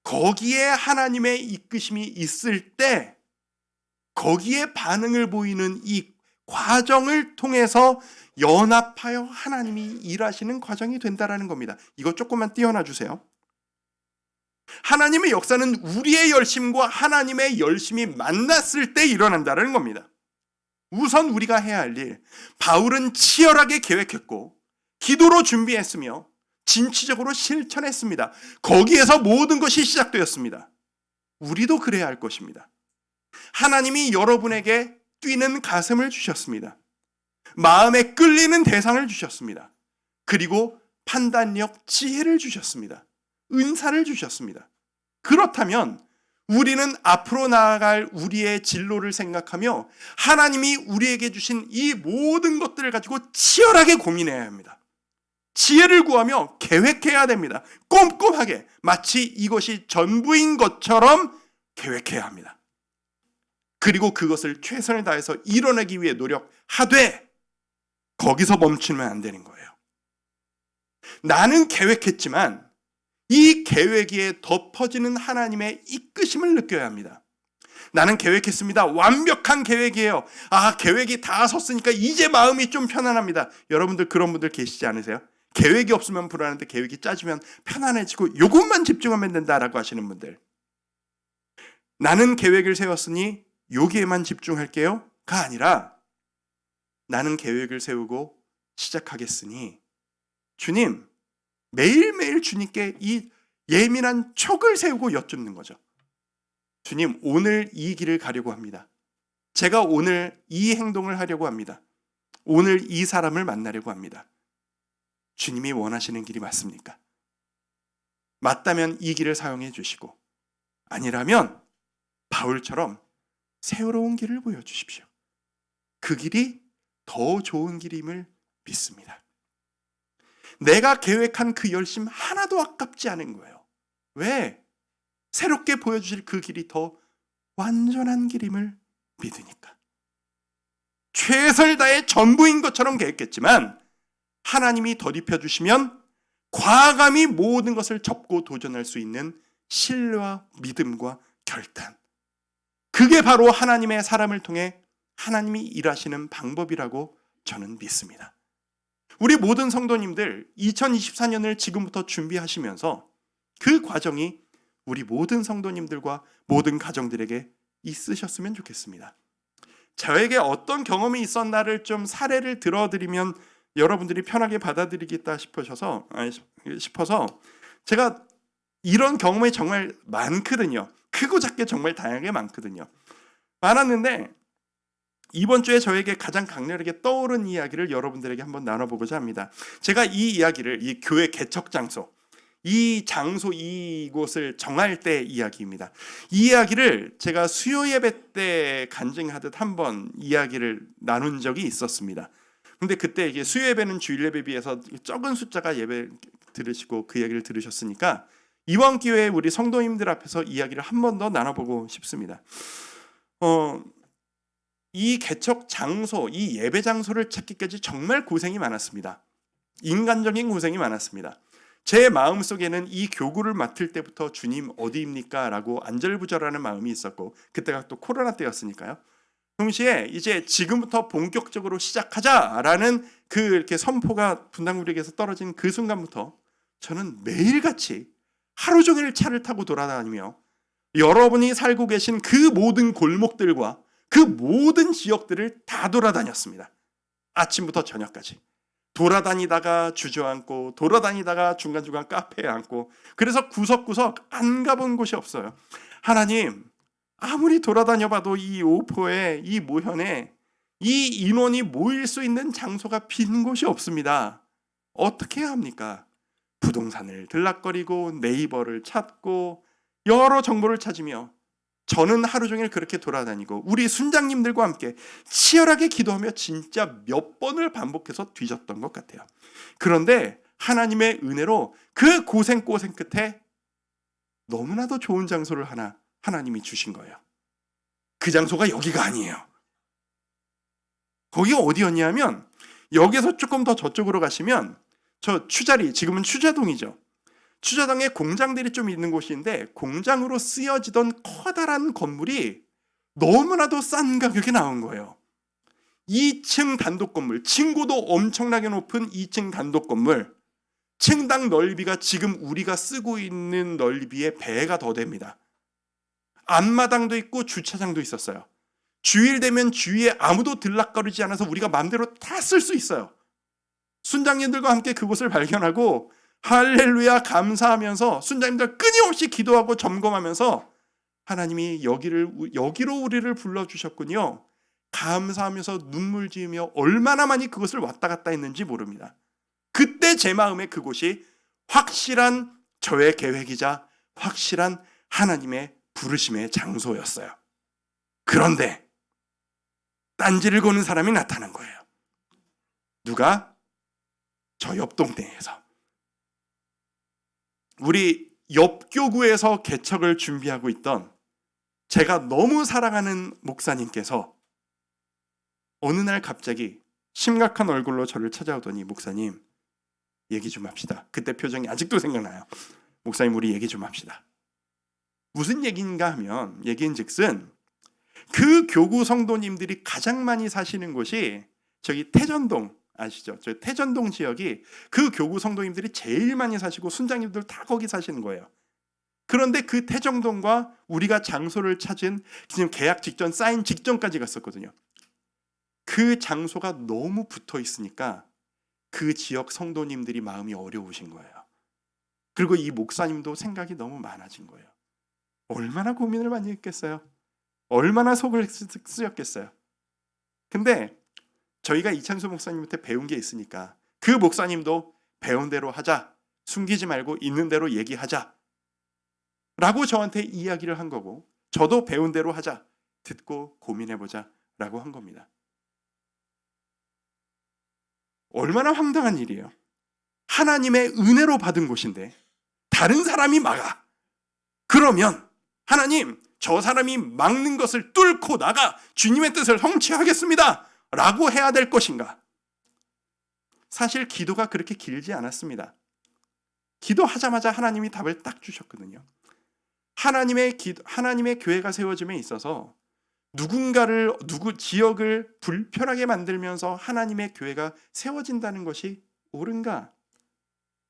거기에 하나님의 이끄심이 있을 때 거기에 반응을 보이는 이 과정을 통해서 연합하여 하나님이 일하시는 과정이 된다라는 겁니다. 이거 조금만 띄워놔 주세요. 하나님의 역사는 우리의 열심과 하나님의 열심이 만났을 때 일어난다는 겁니다. 우선 우리가 해야 할 일, 바울은 치열하게 계획했고 기도로 준비했으며 진취적으로 실천했습니다. 거기에서 모든 것이 시작되었습니다. 우리도 그래야 할 것입니다. 하나님이 여러분에게 뛰는 가슴을 주셨습니다. 마음에 끌리는 대상을 주셨습니다. 그리고 판단력, 지혜를 주셨습니다. 은사를 주셨습니다. 그렇다면 우리는 앞으로 나아갈 우리의 진로를 생각하며 하나님이 우리에게 주신 이 모든 것들을 가지고 치열하게 고민해야 합니다. 지혜를 구하며 계획해야 됩니다. 꼼꼼하게, 마치 이것이 전부인 것처럼 계획해야 합니다. 그리고 그것을 최선을 다해서 이뤄내기 위해 노력하되 거기서 멈추면 안 되는 거예요. 나는 계획했지만 이 계획에 덮어지는 하나님의 이끄심을 느껴야 합니다. 나는 계획했습니다. 완벽한 계획이에요. 계획이 다 섰으니까 이제 마음이 좀 편안합니다. 여러분들 그런 분들 계시지 않으세요? 계획이 없으면 불안한데 계획이 짜지면 편안해지고 이것만 집중하면 된다라고 하시는 분들. 나는 계획을 세웠으니 여기에만 집중할게요 가 아니라 나는 계획을 세우고 시작하겠으니 주님, 매일매일 주님께 이 예민한 촉을 세우고 여쭙는 거죠. 주님, 오늘 이 길을 가려고 합니다. 제가 오늘 이 행동을 하려고 합니다. 오늘 이 사람을 만나려고 합니다. 주님이 원하시는 길이 맞습니까? 맞다면 이 길을 사용해 주시고, 아니라면 바울처럼 새로운 길을 보여주십시오. 그 길이 더 좋은 길임을 믿습니다. 내가 계획한 그 열심 하나도 아깝지 않은 거예요. 왜? 새롭게 보여주실 그 길이 더 완전한 길임을 믿으니까. 최선을 다해 전부인 것처럼 계획했지만 하나님이 덧입혀 주시면 과감히 모든 것을 접고 도전할 수 있는 신뢰와 믿음과 결단. 그게 바로 하나님의 사람을 통해 하나님이 일하시는 방법이라고 저는 믿습니다. 우리 모든 성도님들 2024년을 지금부터 준비하시면서 그 과정이 우리 모든 성도님들과 모든 가정들에게 있으셨으면 좋겠습니다. 저에게 어떤 경험이 있었나를 좀 사례를 들어드리면 여러분들이 편하게 받아들이겠다 싶어서 제가 이런 경험이 정말 많거든요. 크고 작게 정말 다양하게 많았는데 이번 주에 저에게 가장 강렬하게 떠오른 이야기를 여러분들에게 한번 나눠보고자 합니다. 제가 이 이야기를 이 교회 개척 장소, 이곳을 정할 때 이야기입니다. 이 이야기를 제가 수요 예배 때 간증하듯 한번 이야기를 나눈 적이 있었습니다. 근데 그때 이게 수요 예배는 주일 예배에 비해서 적은 숫자가 예배 들으시고 그 이야기를 들으셨으니까 이번 기회에 우리 성도님들 앞에서 이야기를 한 번 더 나눠보고 싶습니다. 이 개척 장소, 이 예배 장소를 찾기까지 정말 고생이 많았습니다. 인간적인 고생이 많았습니다. 제 마음속에는 이 교구를 맡을 때부터 주님 어디입니까? 라고 안절부절하는 마음이 있었고, 그때가 또 코로나 때였으니까요. 동시에 이제 지금부터 본격적으로 시작하자라는 그 이렇게 선포가 분당구리에게서 떨어진 그 순간부터 저는 매일같이 하루 종일 차를 타고 돌아다니며 여러분이 살고 계신 그 모든 골목들과 그 모든 지역들을 다 돌아다녔습니다. 아침부터 저녁까지. 돌아다니다가 주저앉고 돌아다니다가 중간중간 카페에 앉고, 그래서 구석구석 안 가본 곳이 없어요. 하나님, 아무리 돌아다녀봐도 이 오포에, 이 모현에 이 인원이 모일 수 있는 장소가 빈 곳이 없습니다. 어떻게 해야 합니까? 부동산을 들락거리고 네이버를 찾고 여러 정보를 찾으며 저는 하루 종일 그렇게 돌아다니고 우리 순장님들과 함께 치열하게 기도하며 진짜 몇 번을 반복해서 뒤졌던 것 같아요. 그런데 하나님의 은혜로 그 고생 끝에 너무나도 좋은 장소를 하나님이 주신 거예요. 그 장소가 여기가 아니에요. 거기가 어디였냐면 여기서 조금 더 저쪽으로 가시면 저 추자리, 지금은 추자동이죠. 추자동에 공장들이 좀 있는 곳인데 공장으로 쓰여지던 커다란 건물이 너무나도 싼 가격에 나온 거예요. 2층 단독 건물, 층고도 엄청나게 높은 2층 단독 건물, 층당 넓이가 지금 우리가 쓰고 있는 넓이의 배가 더 됩니다. 앞마당도 있고 주차장도 있었어요. 주일 되면 주위에 아무도 들락거리지 않아서 우리가 마음대로 다 쓸 수 있어요. 순장님들과 함께 그곳을 발견하고 할렐루야 감사하면서 순장님들 끊임없이 기도하고 점검하면서 하나님이 여기로 우리를 불러주셨군요. 감사하면서 눈물 지으며 얼마나 많이 그것을 왔다 갔다 했는지 모릅니다. 그때 제 마음에 그곳이 확실한 저의 계획이자 확실한 하나님의 부르심의 장소였어요. 그런데 딴지를 거는 사람이 나타난 거예요. 누가? 저 옆 동네에서. 우리 옆 교구에서 개척을 준비하고 있던 제가 너무 사랑하는 목사님께서 어느 날 갑자기 심각한 얼굴로 저를 찾아오더니, 목사님 얘기 좀 합시다. 그때 표정이 아직도 생각나요. 목사님 우리 얘기 좀 합시다. 무슨 얘기인가 하면, 얘기인즉슨 그 교구 성도님들이 가장 많이 사시는 곳이 저기 태전동 아시죠? 저 태전동 지역이 그 교구 성도님들이 제일 많이 사시고 순장님들 다 거기 사시는 거예요. 그런데 그 태정동과 우리가 장소를 찾은 지금 계약 직전, 사인 직전까지 갔었거든요. 그 장소가 너무 붙어 있으니까 그 지역 성도님들이 마음이 어려우신 거예요. 그리고 이 목사님도 생각이 너무 많아진 거예요. 얼마나 고민을 많이 했겠어요. 얼마나 속을 쓰였겠어요. 근데 저희가 이창수 목사님한테 배운 게 있으니까 그 목사님도 배운 대로 하자, 숨기지 말고 있는 대로 얘기하자 라고 저한테 이야기를 한 거고, 저도 배운 대로 하자, 듣고 고민해보자 라고 한 겁니다. 얼마나 황당한 일이에요. 하나님의 은혜로 받은 곳인데 다른 사람이 막아. 그러면 하나님, 저 사람이 막는 것을 뚫고 나가 주님의 뜻을 성취하겠습니다 라고 해야 될 것인가? 사실 기도가 그렇게 길지 않았습니다. 기도하자마자 하나님이 답을 딱 주셨거든요. 하나님의 교회가 세워짐에 있어서 지역을 불편하게 만들면서 하나님의 교회가 세워진다는 것이 옳은가?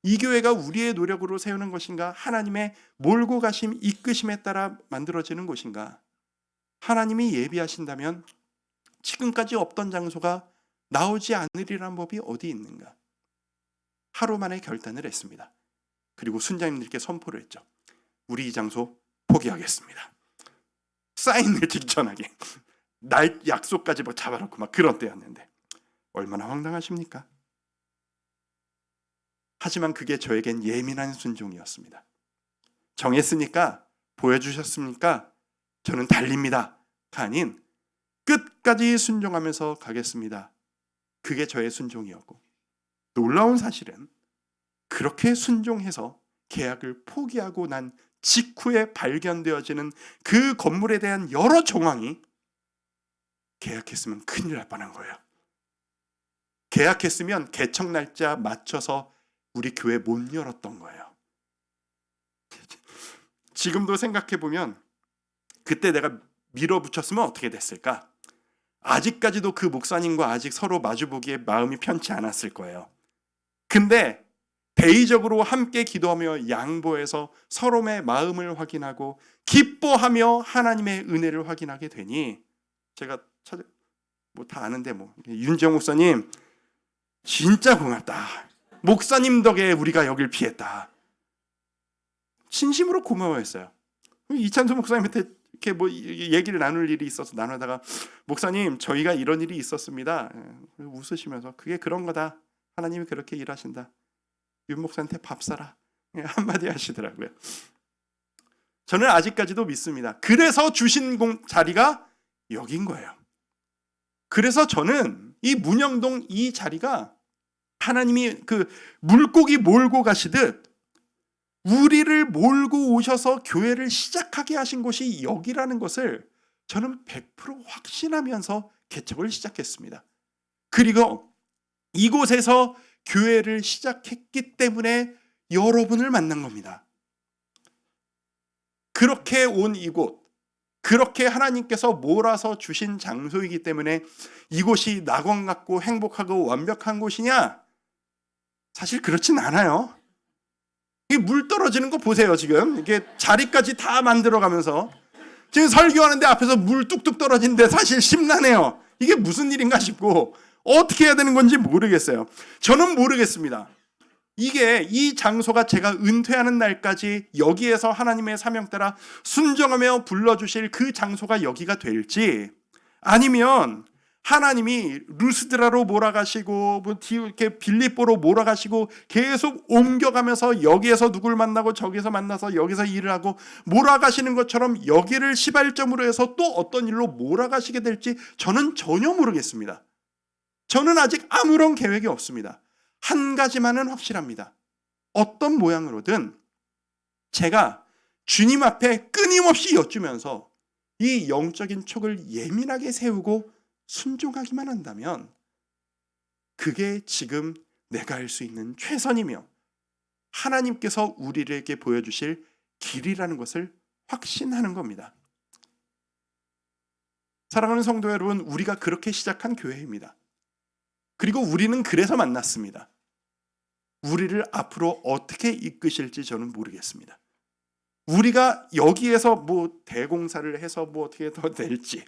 이 교회가 우리의 노력으로 세우는 것인가? 하나님의 몰고 가심, 이끄심에 따라 만들어지는 곳인가? 하나님이 예비하신다면 지금까지 없던 장소가 나오지 않으리란 법이 어디 있는가? 하루 만에 결단을 했습니다. 그리고 순장님들께 선포를 했죠. 우리 이 장소 포기하겠습니다. 사인을 직전하게 날 약속까지 뭐 잡아놓고 막 그런 때였는데 얼마나 황당하십니까? 하지만 그게 저에겐 예민한 순종이었습니다. 정했으니까, 보여주셨습니까? 저는 달립니다가 아닌 끝까지 순종하면서 가겠습니다. 그게 저의 순종이었고, 놀라운 사실은 그렇게 순종해서 계약을 포기하고 난 직후에 발견되어지는 그 건물에 대한 여러 정황이 계약했으면 큰일 날 뻔한 거예요. 계약했으면 개척 날짜 맞춰서 우리 교회 못 열었던 거예요. 지금도 생각해보면 그때 내가 밀어붙였으면 어떻게 됐을까? 아직까지도 그 목사님과 아직 서로 마주보기에 마음이 편치 않았을 거예요. 근데 대의적으로 함께 기도하며 양보해서 서로의 마음을 확인하고 기뻐하며 하나님의 은혜를 확인하게 되니, 제가 뭐 다 아는데 윤정 목사님 진짜 고맙다. 목사님 덕에 우리가 여길 피했다. 진심으로 고마워했어요. 이찬수 목사님한테 이렇게 뭐 얘기를 나눌 일이 있어서 나누다가, 목사님 저희가 이런 일이 있었습니다. 웃으시면서 그게 그런 거다. 하나님이 그렇게 일하신다. 윤 목사한테 밥 사라. 한마디 하시더라고요. 저는 아직까지도 믿습니다. 그래서 주신 자리가 여긴 거예요. 그래서 저는 이 문영동 이 자리가 하나님이 그 물고기 몰고 가시듯 우리를 몰고 오셔서 교회를 시작하게 하신 곳이 여기라는 것을 저는 100% 확신하면서 개척을 시작했습니다. 그리고 이곳에서 교회를 시작했기 때문에 여러분을 만난 겁니다. 그렇게 온 이곳, 그렇게 하나님께서 몰아서 주신 장소이기 때문에 이곳이 낙원 같고 행복하고 완벽한 곳이냐? 사실 그렇진 않아요. 이 물 떨어지는 거 보세요. 지금 이게 자리까지 다 만들어가면서 지금 설교하는데 앞에서 물 뚝뚝 떨어지는데 사실 심란해요. 이게 무슨 일인가 싶고 어떻게 해야 되는 건지 모르겠어요. 저는 모르겠습니다. 이게 이 장소가 제가 은퇴하는 날까지 여기에서 하나님의 사명 따라 순종하며 불러주실 그 장소가 여기가 될지, 아니면 하나님이 루스드라로 몰아가시고 이렇게 빌립보로 몰아가시고 계속 옮겨가면서 여기에서 누굴 만나고 저기서 만나서 여기서 일을 하고 몰아가시는 것처럼 여기를 시발점으로 해서 또 어떤 일로 몰아가시게 될지 저는 전혀 모르겠습니다. 저는 아직 아무런 계획이 없습니다. 한 가지만은 확실합니다. 어떤 모양으로든 제가 주님 앞에 끊임없이 여쭈면서 이 영적인 촉을 예민하게 세우고 순종하기만 한다면 그게 지금 내가 할 수 있는 최선이며 하나님께서 우리에게 보여주실 길이라는 것을 확신하는 겁니다. 사랑하는 성도 여러분, 우리가 그렇게 시작한 교회입니다. 그리고 우리는 그래서 만났습니다. 우리를 앞으로 어떻게 이끄실지 저는 모르겠습니다. 우리가 여기에서 뭐 대공사를 해서 뭐 어떻게 더 될지,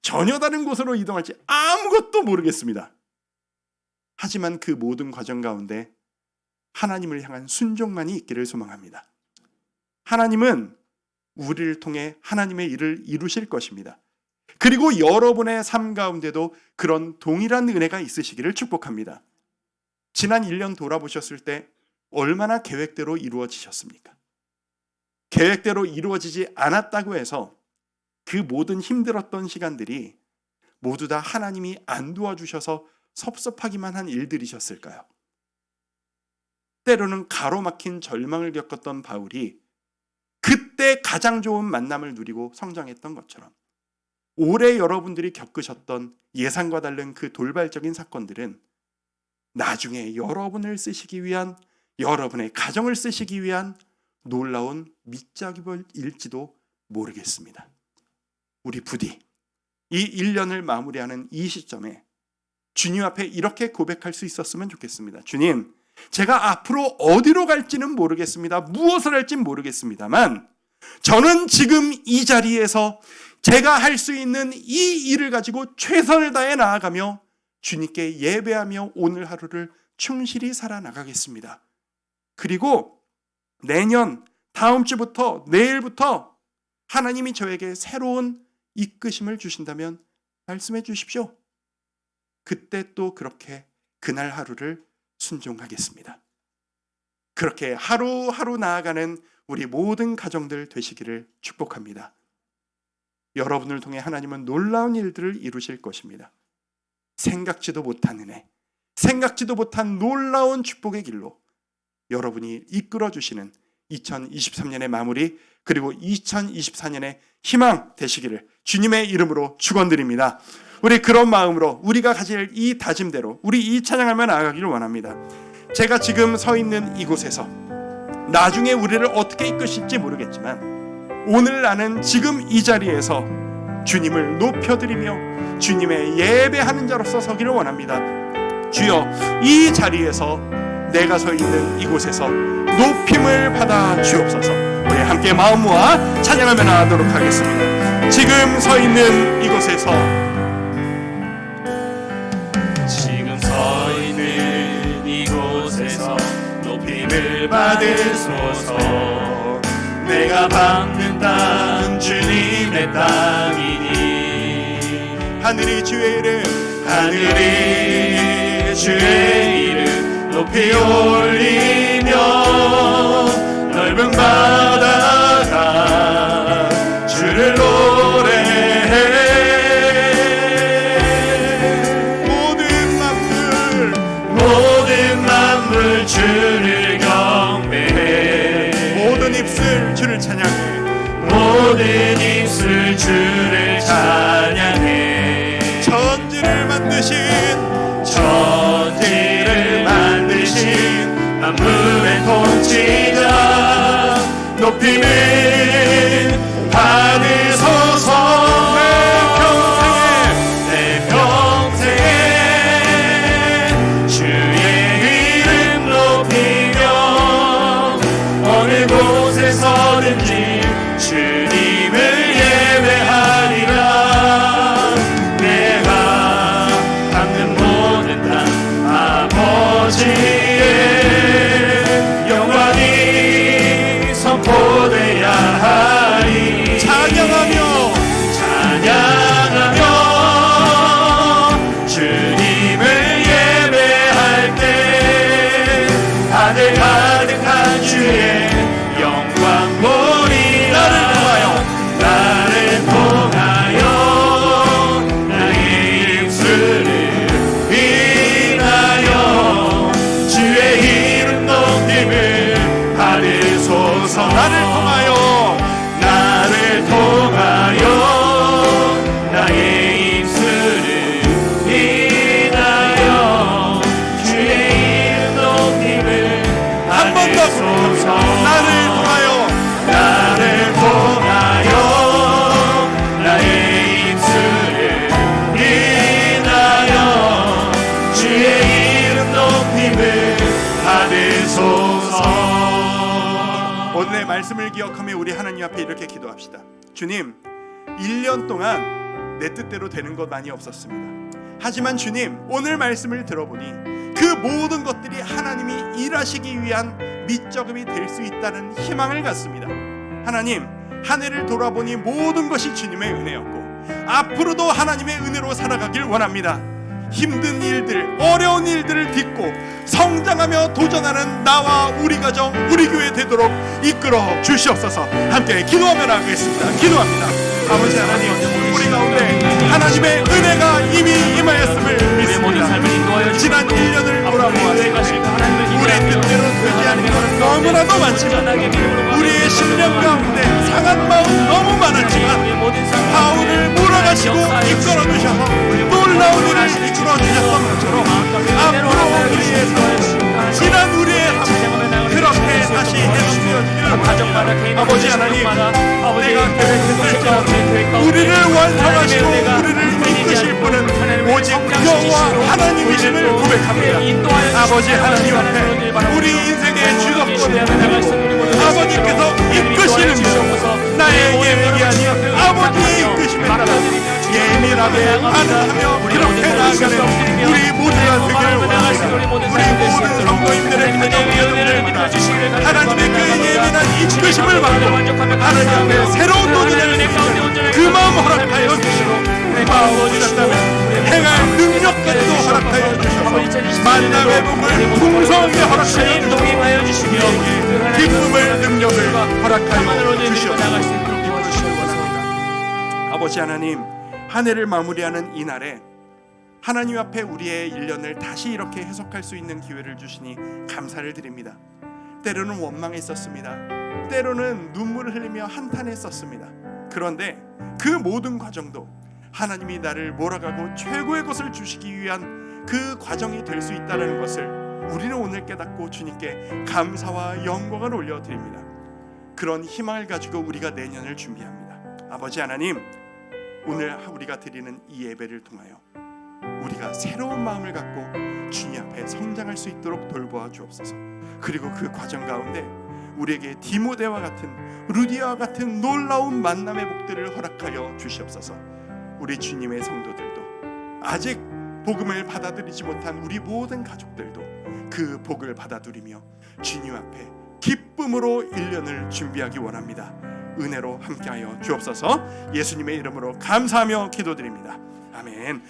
전혀 다른 곳으로 이동할지 아무것도 모르겠습니다. 하지만 그 모든 과정 가운데 하나님을 향한 순종만이 있기를 소망합니다. 하나님은 우리를 통해 하나님의 일을 이루실 것입니다. 그리고 여러분의 삶 가운데도 그런 동일한 은혜가 있으시기를 축복합니다. 지난 1년 돌아보셨을 때 얼마나 계획대로 이루어지셨습니까? 계획대로 이루어지지 않았다고 해서 그 모든 힘들었던 시간들이 모두 다 하나님이 안 도와주셔서 섭섭하기만 한 일들이셨을까요? 때로는 가로막힌 절망을 겪었던 바울이 그때 가장 좋은 만남을 누리고 성장했던 것처럼 올해 여러분들이 겪으셨던 예상과 다른 그 돌발적인 사건들은 나중에 여러분을 쓰시기 위한, 여러분의 가정을 쓰시기 위한 놀라운 밑작일지도 모르겠습니다. 우리 부디 이 1년을 마무리하는 이 시점에 주님 앞에 이렇게 고백할 수 있었으면 좋겠습니다. 주님, 제가 앞으로 어디로 갈지는 모르겠습니다. 무엇을 할지는 모르겠습니다만 저는 지금 이 자리에서 제가 할 수 있는 이 일을 가지고 최선을 다해 나아가며 주님께 예배하며 오늘 하루를 충실히 살아나가겠습니다. 그리고 내년 다음 주부터 내일부터 하나님이 저에게 새로운 이끄심을 주신다면 말씀해 주십시오. 그때 또 그렇게 그날 하루를 순종하겠습니다. 그렇게 하루하루 나아가는 우리 모든 가정들 되시기를 축복합니다. 여러분을 통해 하나님은 놀라운 일들을 이루실 것입니다. 생각지도 못한 은혜, 생각지도 못한 놀라운 축복의 길로 여러분이 이끌어 주시는 2023년의 마무리, 그리고 2024년의 희망 되시기를 주님의 이름으로 축원드립니다. 우리 그런 마음으로 우리가 가질 이 다짐대로 우리 이 찬양하며 나아가기를 원합니다. 제가 지금 서 있는 이곳에서 나중에 우리를 어떻게 이끄실지 모르겠지만 오늘 나는 지금 이 자리에서 주님을 높여드리며 주님의 예배하는 자로서 서기를 원합니다. 주여, 이 자리에서 내가 서 있는 이곳에서 높임을 받아 주옵소서. 우리 함께 마음 모아 찬양하며 나아가도록 하겠습니다. 지금 서 있는 이곳에서 높임을 받으소서. 내가 밟는 땅 주님의 땅이니 하늘이 주의 이름, 하늘이 주의 이름 높이 올리며 넓은 바다가 주를 노래해. 모든 만물 주를 경배해. 모든 입술 주를 찬양해. 모든 입술 주를 찬양해. 천지를 만드신 만물의 통치자 높임을 받으소서. 내 평생에 주의 이름 높이며 어느 곳에 서든지 주님을 예배하리라. 내가 닿는 모든 땅 아버지의 영광이 선포되어야 하리. 찬양하며 주님을 예배할 때 하늘 가득한 주의 영광 보리라. 나를 통하여 나의 입술을 인하여 주의 이름 높임을 받으소서. 나를 통하여 나의 입술을 인하여 주의 이름 높임을 받으소서. 나를 통하여 나의 입술을 인하여 주의 이름 높임을 받으소서. 오늘의 말씀을 기억하며 우리 하나님 앞에 이렇게 기도합시다. 주님, 1년 동안 내 뜻대로 되는 것 많이 없었습니다. 하지만 주님, 오늘 말씀을 들어보니 그 모든 것들이 하나님이 일하시기 위한 밑적임이 될 수 있다는 희망을 갖습니다. 하나님, 한 해를 돌아보니 모든 것이 주님의 은혜였고 앞으로도 하나님의 은혜로 살아가길 원합니다. 힘든 일들, 어려운 일들을 딛고 성장하며 도전하는 나와 우리 가정, 우리 교회 되도록 이끌어 주시옵소서. 함께 기도하며 나가겠습니다. 기도합니다. 아버지 하나님, 우리 가운데 하나님의 은혜가 이미 임하였음을 믿습니다. 지난 1년을 돌아보았을 때 우리 뜻대로 되지 않은 것은 너무나도 많지만, 우리의 심령 가운데 상한 마음 너무 많았지만 바울을 몰아가시고 이끌어 주셔서 놀라운 일을 이끌어 주셨던 것처럼 앞으로 우리의 삶, 지난 우리의 삶 그렇게 다시 해주시기를 원합니다. 아버지 하나님, 내가 계획했을지라도 우리를 완성하시고 우리를 이끄실 분은 오직 여호와 하나님이심을 고백합니다. 아버지 하나님 앞에 우리 인생의 주도권을 드리고 아버님께서 이끄시는 것, 나의 예민이 아닌 아버지의 이끄심을 따라 예민하게 반응하며 그렇게 나아가는 우리 모두가 되기를 원합니다. 우리 모든 성도님들의 가정들마다 하나님의 그 예민한 이끄심을 받고 하나님 앞에 새로운 도전을 했을 그 마음 허락하여 주시고, 마음 주셨다면 행할 능력까지도 허락하여 주셔서 만나 회복을 풍성하게 허락하여 주시며 기쁨을 능력을 허락하여 주시옵소서. 아버지 하나님, 한 해를 마무리하는 이 날에 하나님 앞에 우리의 1년을 다시 이렇게 해석할 수 있는 기회를 주시니 감사를 드립니다. 때로는 원망했었습니다. 때로는 눈물을 흘리며 한탄했었습니다. 그런데 그 모든 과정도 하나님이 나를 몰아가고 최고의 것을 주시기 위한 그 과정이 될 수 있다는 것을 우리는 오늘 깨닫고 주님께 감사와 영광을 올려드립니다. 그런 희망을 가지고 우리가 내년을 준비합니다. 아버지 하나님, 오늘 우리가 드리는 이 예배를 통하여 우리가 새로운 마음을 갖고 주님 앞에 성장할 수 있도록 돌보아 주옵소서. 그리고 그 과정 가운데 우리에게 디모데와 같은, 루디아와 같은 놀라운 만남의 복들을 허락하여 주시옵소서. 우리 주님의 성도들도, 아직 복음을 받아들이지 못한 우리 모든 가족들도 그 복을 받아들이며 주님 앞에 기쁨으로 1년을 준비하기 원합니다. 은혜로 함께하여 주옵소서. 예수님의 이름으로 감사하며 기도드립니다. 아멘.